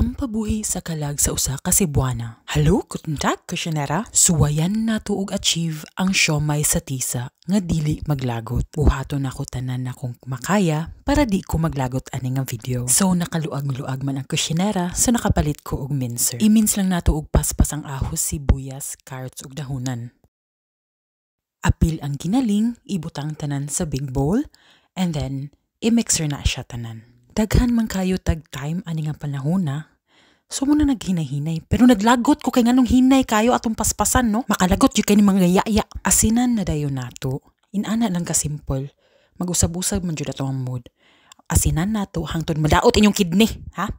Pampabuhi sa kalag sa usa ka Cebuana. Hello, guten Tag, kusinera. Suwayan nato og achieve ang siomay sa tisa nga dili maglagot. Buhaton nako tanan na kung makaya para di ko maglagot ani nga video. So nakaluag-luag man ang kusinera, so nakapalit ko og mincer. I-mince lang nato og paspas ang ahos, sibuyas, carrots ug dahonan. Apil ang ginaling, ibutang tanan sa big bowl, and then i-mixer na siya tanan. Daghan man kayo tag time ani nga panahon na. So muna naghinay-hinay. Pero naglagot ko kay nganong hinay kayo atong paspasan, no? Makalagot yung kay ni mga yaya. Asinan na dayon nato. Inana lang ka simple. Mag-usab-usab man jud ato ang mood. Asinan nato hangtod madaot inyong kidney, ha?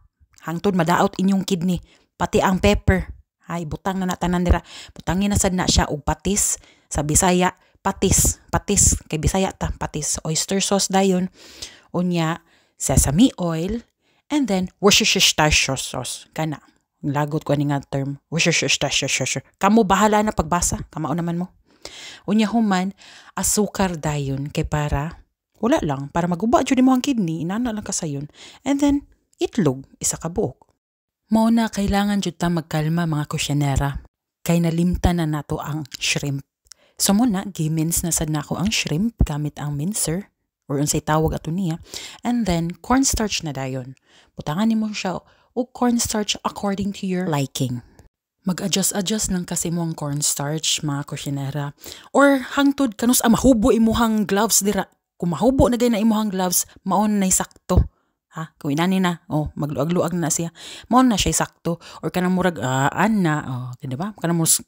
Hangtod madaot inyong kidney. Pati ang pepper. Ay, butang na tanan dira. Butangin na sad na siya og patis. Sa Bisaya, patis. Patis. Kay Bisaya ta, patis. Oyster sauce dayon. Unya, sesame oil, and then Worcestershire sauce. Kana, lagot ko ani nga term, Worcestershire. Kamo bahala na pagbasa, kamao naman mo. Unya human, asukar dayon kay para wala lang para maguba jud mo ang kidney, inana lang kasayon. And then itlog, isa ka buok. Mao na kailangan jud ta magkalma mga kusinera. Kay nalimtan na nato ang shrimp. So muna, gi-mince na sad nako ang shrimp gamit ang mincer, or unsay tawag ato niya, and then cornstarch na dayon. Butangan nimo siya og cornstarch according to your liking. Mag-adjust lang kasi mo ang cornstarch, mga kusinera. Or hangtod kanus mahubo imuhang gloves dira. Kung mahubo na gay na imuhang gloves, maon na sakto. Ha? Kung inani na, magluag-luag na siya. Maon na siya sakto. Or kanang murag, di ba? Kanang murag,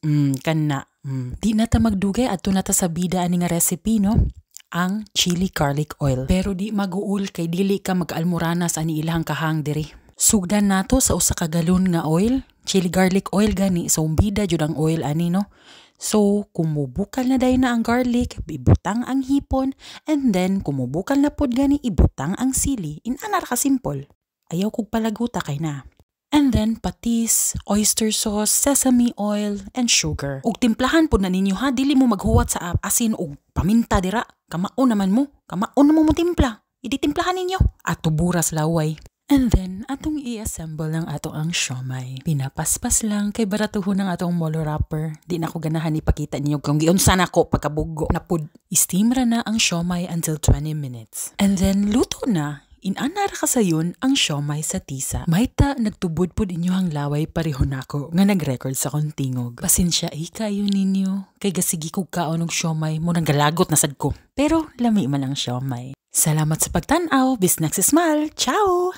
Di na ta magdugay ato na ta sa bida ani nga recipe, no? Ang chili garlic oil. Pero di maguul kay dili ka mag-almoranas ani ilahang kahang diri. Sugdan nato sa usa ka galon nga oil, chili garlic oil gani, so umbida jud ang oil ani, no. So kumubukal na dayon na ang garlic, ibutang ang hipon, and then kumubukal na pod gani ibutang ang sili. Inana ra ka simple. Ayaw kog palaguta kay na. And then patis, oyster sauce, sesame oil, and sugar. Ug timplahan po na ninyo, ha, dili mo maghuwat sa asin ug paminta dira. Kamaon naman mo timpla. Ititimplahan ninyo. Ato buras laway. And then atong i-assemble ng ato ang siomay. Pinapaspas lang kay baratuhon ng atong molo wrapper. Di na ko ganahan ipakita ninyo kung giunsa nako pagkabugo na pud. Steam ra na ang siomay until 20 minutes. And then luto na. Inana ra kasayon ang siomay sa tisa. Mayta nagtubod pod inyohang laway pareho nako nga nag-record sa kontingog. Pasensya kayo ninyo kay gasigi kog kaon og siomay mo nang galagot na sad ko. Pero lami man ang siomay. Salamat sa pagtan-aw. Bis next smile. Ciao.